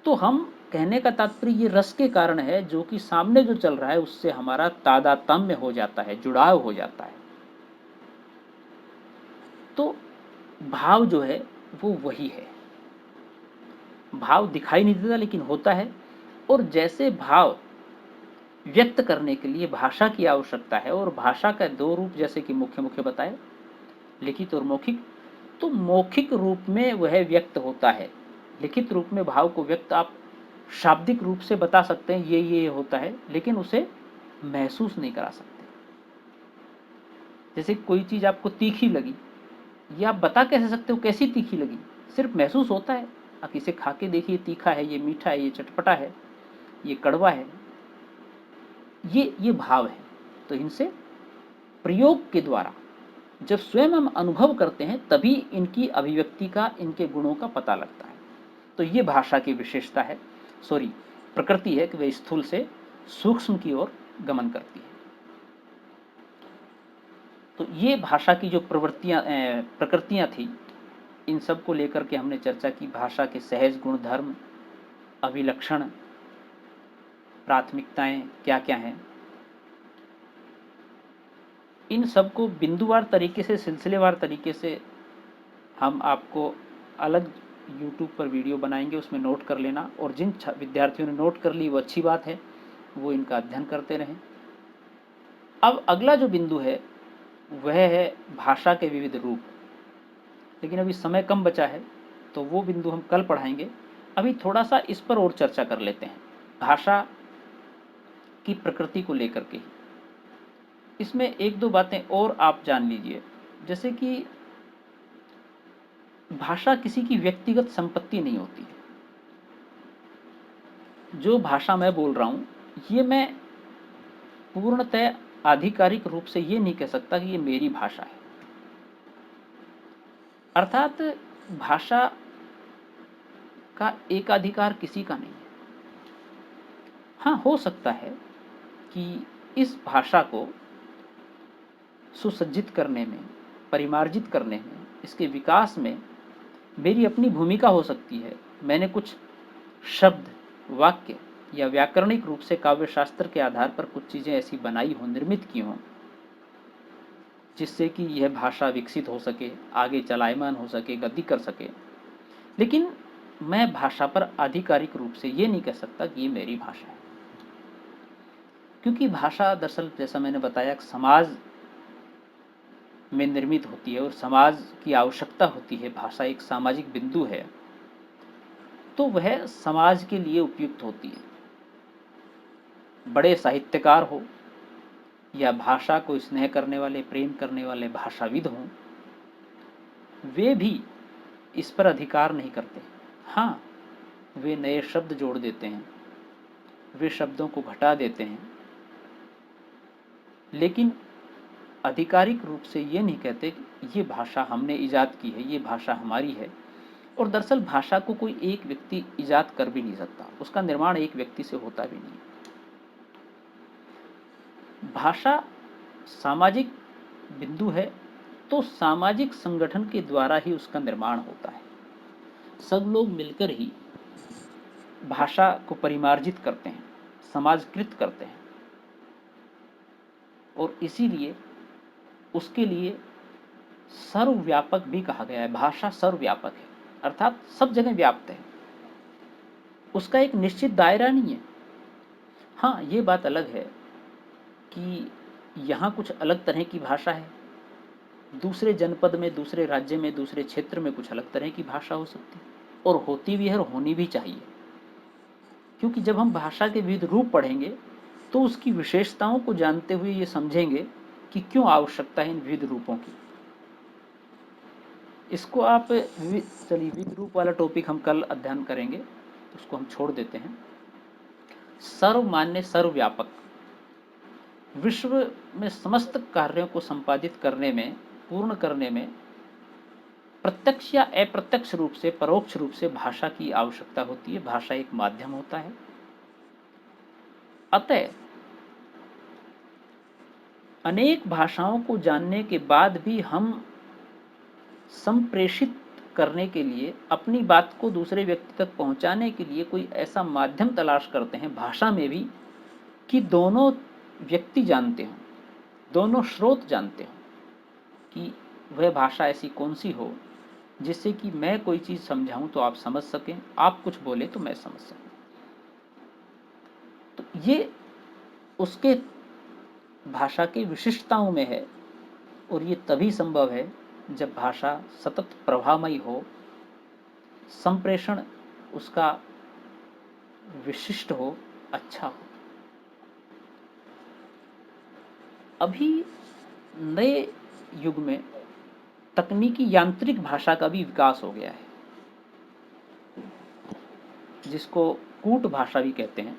तो हम, कहने का तात्पर्य ये रस के कारण है, जो कि सामने जो चल रहा है उससे हमारा तादात्म्य हो जाता है, जुड़ाव हो जाता है। तो भाव जो है वो वही है। भाव दिखाई नहीं देता लेकिन होता है, और जैसे भाव व्यक्त करने के लिए भाषा की आवश्यकता है, और भाषा का दो रूप जैसे कि मुख्य मुख्य बताए, लिखित और मौखिक, तो मौखिक रूप में वह व्यक्त होता है। लिखित रूप में भाव को व्यक्त आप शाब्दिक रूप से बता सकते हैं, ये होता है, लेकिन उसे महसूस नहीं करा सकते। जैसे कोई चीज आपको तीखी लगी, ये आप बता कैसे सकते हो कैसी तीखी लगी, सिर्फ महसूस होता है। आप इसे खा के देखिए, तीखा है, ये मीठा है, ये चटपटा है, ये कड़वा है, ये भाव है। तो इनसे प्रयोग के द्वारा जब स्वयं हम अनुभव करते हैं, तभी इनकी अभिव्यक्ति का, इनके गुणों का पता लगता है। तो ये भाषा की विशेषता है, प्रकृति है कि वह स्थूल से सूक्ष्म की ओर गमन करती है। तो ये भाषा की जो प्रकृतियां थी, इन सब को लेकर के हमने चर्चा की। भाषा के सहज गुण, धर्म, अभिलक्षण, प्राथमिकताएं क्या क्या हैं, इन सब को बिंदुवार तरीके से, सिलसिलेवार तरीके से हम आपको अलग YouTube पर वीडियो बनाएंगे, उसमें नोट कर लेना। और जिन विद्यार्थियों ने नोट कर ली वो अच्छी बात है, वो इनका अध्ययन करते रहें। अब अगला जो बिंदु है वह है भाषा के विविध रूप, लेकिन अभी समय कम बचा है तो वो बिंदु हम कल पढ़ाएंगे। अभी थोड़ा सा इस पर और चर्चा कर लेते हैं, भाषा की प्रकृति को लेकर के। इसमें एक दो बातें और आप जान लीजिए, जैसे कि भाषा किसी की व्यक्तिगत संपत्ति नहीं होती है। जो भाषा मैं बोल रहा हूँ ये मैं पूर्णतः आधिकारिक रूप से ये नहीं कह सकता कि ये मेरी भाषा है। अर्थात भाषा का एकाधिकार किसी का नहीं है। हाँ, हो सकता है कि इस भाषा को सुसज्जित करने में, परिमार्जित करने में, इसके विकास में मेरी अपनी भूमिका हो सकती है। मैंने कुछ शब्द, वाक्य या व्याकरणिक रूप से काव्यशास्त्र के आधार पर कुछ चीज़ें ऐसी बनाई हों, निर्मित की हों, जिससे कि यह भाषा विकसित हो सके, आगे चलायमान हो सके, गति कर सके। लेकिन मैं भाषा पर आधिकारिक रूप से ये नहीं कह सकता कि ये मेरी भाषा है, क्योंकि भाषा दरअसल जैसा मैंने बताया समाज में निर्मित होती है और समाज की आवश्यकता होती है। भाषा एक सामाजिक बिंदु है, तो वह समाज के लिए उपयुक्त होती है। बड़े साहित्यकार हो या भाषा को स्नेह करने वाले, प्रेम करने वाले भाषाविद हों, वे भी इस पर अधिकार नहीं करते। हाँ, वे नए शब्द जोड़ देते हैं, वे शब्दों को घटा देते हैं, लेकिन आधिकारिक रूप से ये नहीं कहते कि ये भाषा हमने इजाद की है, ये भाषा हमारी है। और दरअसल भाषा को कोई एक व्यक्ति इजाद कर भी नहीं सकता, उसका निर्माण एक व्यक्ति से होता भी नहीं। भाषा सामाजिक बिंदु है, तो सामाजिक संगठन के द्वारा ही उसका निर्माण होता है। सब लोग मिलकर ही भाषा को परिमार्जित करते हैं, समाजकृत करते हैं, और इसीलिए उसके लिए सर्वव्यापक भी कहा गया है। भाषा सर्वव्यापक है, अर्थात सब जगह व्याप्त है, उसका एक निश्चित दायरा नहीं है। हाँ, ये बात अलग है कि यहाँ कुछ अलग तरह की भाषा है, दूसरे जनपद में, दूसरे राज्य में, दूसरे क्षेत्र में कुछ अलग तरह की भाषा हो सकती है, और होती भी है और होनी भी चाहिए। क्योंकि जब हम भाषा के विविध रूप पढ़ेंगे तो उसकी विशेषताओं को जानते हुए ये समझेंगे कि क्यों आवश्यकता है इन विविध रूपों की। इसको आप चलिए, विविध रूप वाला टॉपिक हम कल अध्ययन करेंगे, उसको हम छोड़ देते हैं। सर्वमान्य, सर्वव्यापक, विश्व में समस्त कार्यों को संपादित करने में, पूर्ण करने में प्रत्यक्ष या अप्रत्यक्ष रूप से, परोक्ष रूप से भाषा की आवश्यकता होती है। भाषा एक माध्यम होता है। अतः अनेक भाषाओं को जानने के बाद भी हम संप्रेषित करने के लिए, अपनी बात को दूसरे व्यक्ति तक पहुंचाने के लिए कोई ऐसा माध्यम तलाश करते हैं भाषा में भी कि दोनों व्यक्ति जानते हों, दोनों स्रोत जानते हों कि वह भाषा ऐसी कौन सी हो जिससे कि मैं कोई चीज़ समझाऊं तो आप समझ सकें, आप कुछ बोले तो मैं समझ सकूं। तो ये उसके भाषा की विशिष्टताओं में है, और ये तभी संभव है जब भाषा सतत प्रभावमयी हो, संप्रेषण उसका विशिष्ट हो, अच्छा हो। अभी नए युग में तकनीकी यांत्रिक भाषा का भी विकास हो गया है, जिसको कूट भाषा भी कहते हैं।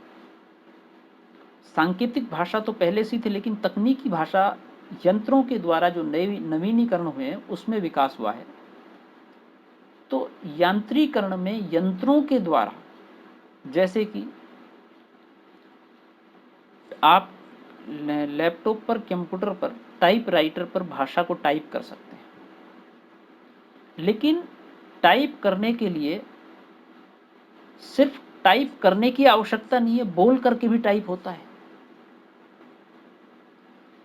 सांकेतिक भाषा तो पहले से थी, लेकिन तकनीकी भाषा यंत्रों के द्वारा जो नए नवीनीकरण हुए हैं उसमें विकास हुआ है। तो यांत्रीकरण में यंत्रों के द्वारा, जैसे कि आप लैपटॉप पर, कंप्यूटर पर, टाइपराइटर पर भाषा को टाइप कर सकते हैं, लेकिन टाइप करने के लिए सिर्फ टाइप करने की आवश्यकता नहीं है, बोल करके भी टाइप होता है।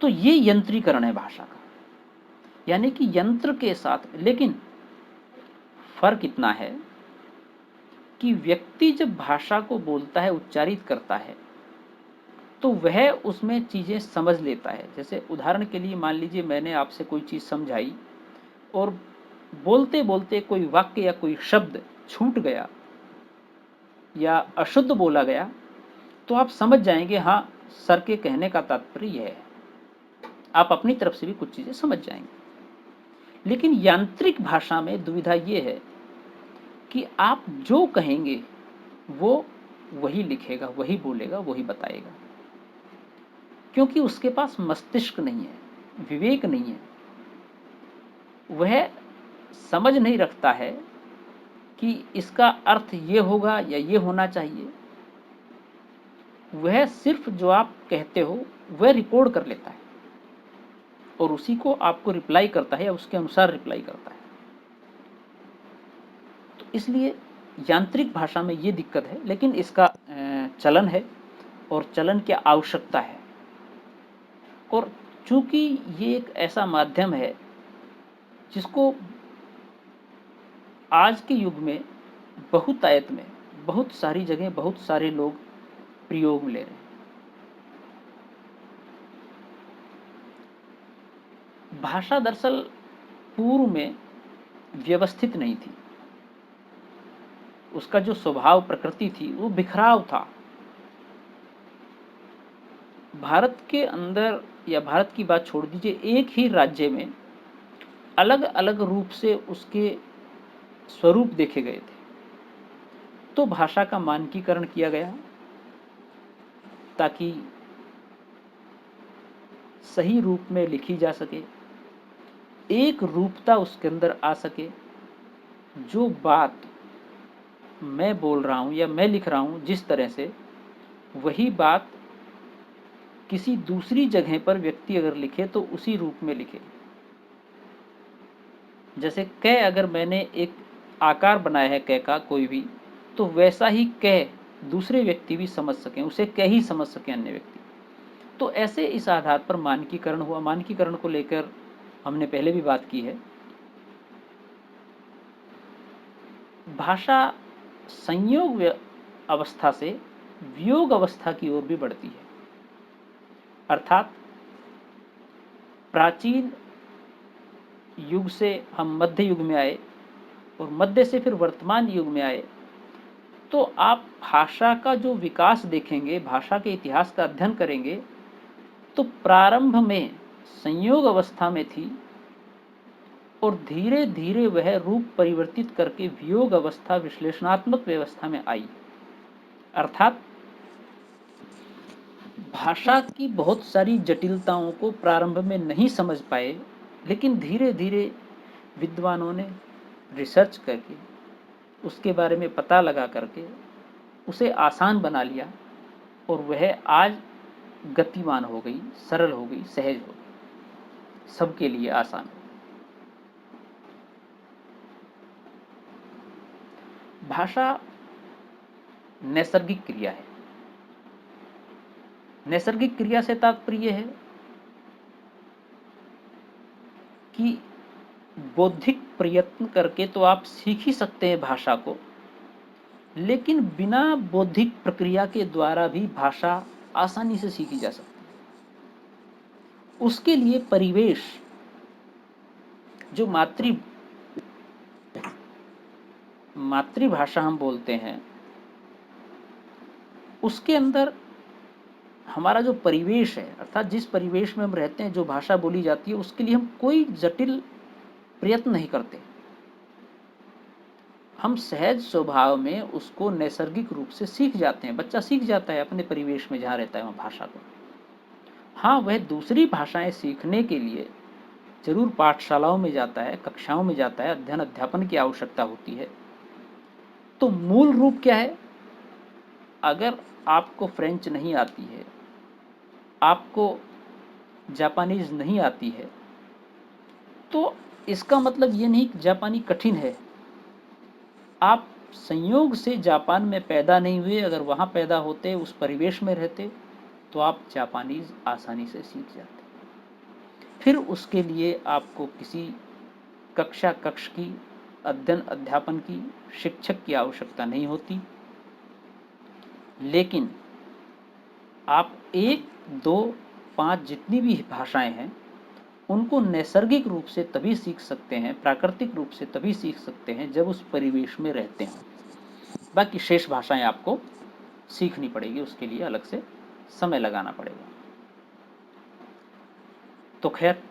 तो ये यंत्रीकरण है भाषा का, यानी कि यंत्र के साथ। लेकिन फर्क इतना है कि व्यक्ति जब भाषा को बोलता है, उच्चारित करता है, तो वह उसमें चीजें समझ लेता है। जैसे उदाहरण के लिए मान लीजिए मैंने आपसे कोई चीज समझाई और बोलते बोलते कोई वाक्य या कोई शब्द छूट गया या अशुद्ध बोला गया, तो आप समझ जाएंगे हाँ, सर के कहने का तात्पर्य यह है। आप अपनी तरफ से भी कुछ चीजें समझ जाएंगे। लेकिन यांत्रिक भाषा में दुविधा यह है कि आप जो कहेंगे वो वही लिखेगा, वही बोलेगा, वही बताएगा, क्योंकि उसके पास मस्तिष्क नहीं है, विवेक नहीं है। वह समझ नहीं रखता है कि इसका अर्थ ये होगा या ये होना चाहिए। वह सिर्फ जो आप कहते हो वह रिकॉर्ड कर लेता है और उसी को आपको रिप्लाई करता है या उसके अनुसार रिप्लाई करता है। तो इसलिए यांत्रिक भाषा में ये दिक्कत है, लेकिन इसका चलन है और चलन की आवश्यकता है। और चूंकि ये एक ऐसा माध्यम है जिसको आज के युग में बहुतायत में बहुत सारी जगह बहुत सारे लोग प्रयोग में ले रहे हैं। भाषा दरअसल पूर्व में व्यवस्थित नहीं थी। उसका जो स्वभाव प्रकृति थी वो बिखराव था। भारत के अंदर, या भारत की बात छोड़ दीजिए, एक ही राज्य में अलग अलग रूप से उसके स्वरूप देखे गए थे। तो भाषा का मानकीकरण किया गया ताकि सही रूप में लिखी जा सके, एक रूपता उसके अंदर आ सके। जो बात मैं बोल रहा हूं या मैं लिख रहा हूं जिस तरह से, वही बात किसी दूसरी जगह पर व्यक्ति अगर लिखे तो उसी रूप में लिखे। जैसे क अगर मैंने एक आकार बनाया है क का कोई भी, तो वैसा ही क दूसरे व्यक्ति भी समझ सकें, उसे क ही समझ सके अन्य व्यक्ति। तो ऐसे इस आधार पर मानकीकरण हुआ। मानकीकरण को लेकर हमने पहले भी बात की है। भाषा संयोग अवस्था से वियोग अवस्था की ओर भी बढ़ती है। अर्थात प्राचीन युग से हम मध्य युग में आए और मध्य से फिर वर्तमान युग में आए, तो आप भाषा का जो विकास देखेंगे, भाषा के इतिहास का अध्ययन करेंगे, तो प्रारंभ में संयोग अवस्था में थी और धीरे धीरे वह रूप परिवर्तित करके वियोग अवस्था, विश्लेषणात्मक व्यवस्था में आई। अर्थात भाषा की बहुत सारी जटिलताओं को प्रारंभ में नहीं समझ पाए, लेकिन धीरे धीरे विद्वानों ने रिसर्च करके, उसके बारे में पता लगा करके उसे आसान बना लिया और वह आज गतिमान हो गई, सरल हो गई, सहज हो गई, सबके लिए आसान हो। भाषा नैसर्गिक क्रिया है। नैसर्गिक क्रिया से तात्पर्य है कि बौद्धिक प्रयत्न करके तो आप सीख ही सकते हैं भाषा को, लेकिन बिना बौद्धिक प्रक्रिया के द्वारा भी भाषा आसानी से सीखी जा सकती है। उसके लिए परिवेश, जो मातृभाषा हम बोलते हैं, उसके अंदर हमारा जो परिवेश है, अर्थात जिस परिवेश में हम रहते हैं, जो भाषा बोली जाती है, उसके लिए हम कोई जटिल प्रयत्न नहीं करते। हम सहज स्वभाव में उसको नैसर्गिक रूप से सीख जाते हैं। बच्चा सीख जाता है अपने परिवेश में जहाँ रहता है वहाँ भाषा को। हाँ, वह दूसरी भाषाएं सीखने के लिए जरूर पाठशालाओं में जाता है, कक्षाओं में जाता है, अध्ययन अध्यापन की आवश्यकता होती है। तो मूल रूप क्या है? अगर आपको फ्रेंच नहीं आती है, आपको जापानीज नहीं आती है, तो इसका मतलब ये नहीं कि जापानी कठिन है। आप संयोग से जापान में पैदा नहीं हुए, अगर वहाँ पैदा होते, उस परिवेश में रहते, तो आप जापानीज आसानी से सीख जाते। फिर उसके लिए आपको किसी कक्ष की, अध्ययन अध्यापन की, शिक्षक की आवश्यकता नहीं होती। लेकिन आप 1, 2, 5 जितनी भी भाषाएं हैं उनको नैसर्गिक रूप से तभी सीख सकते हैं, प्राकृतिक रूप से तभी सीख सकते हैं जब उस परिवेश में रहते हैं। बाकी शेष भाषाएं आपको सीखनी पड़ेगी, उसके लिए अलग से समय लगाना पड़ेगा। तो खैर,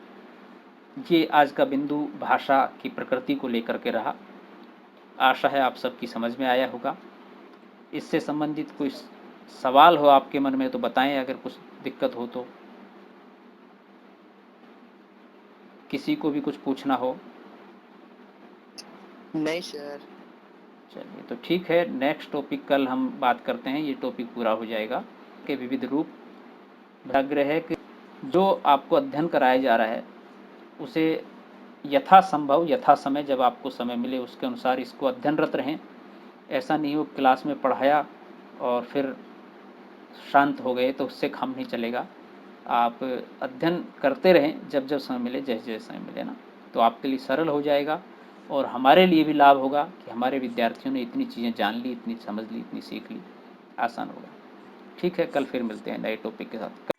ये आज का बिंदु भाषा की प्रकृति को लेकर के रहा। आशा है आप सबकी समझ में आया होगा। इससे संबंधित कोई सवाल हो आपके मन में तो बताएं, अगर कुछ दिक्कत हो तो। किसी को भी कुछ पूछना हो?
नहीं सर।
चलिए तो ठीक है, नेक्स्ट टॉपिक कल हम बात करते हैं, ये टॉपिक पूरा हो जाएगा के विविध रूप। आग्रह है कि जो आपको अध्ययन कराया जा रहा है उसे यथासंभव, यथा समय, जब आपको समय मिले उसके अनुसार इसको अध्ययनरत रहें। ऐसा नहीं हो क्लास में पढ़ाया और फिर शांत हो गए, तो उससे काम नहीं चलेगा। आप अध्ययन करते रहें जब जब समय मिले, जैसे जैसे समय मिले ना, तो आपके लिए सरल हो जाएगा और हमारे लिए भी लाभ होगा कि हमारे विद्यार्थियों ने इतनी चीज़ें जान ली, इतनी समझ ली, इतनी सीख ली, आसान होगा। ठीक है, कल फिर मिलते हैं नए टॉपिक के साथ।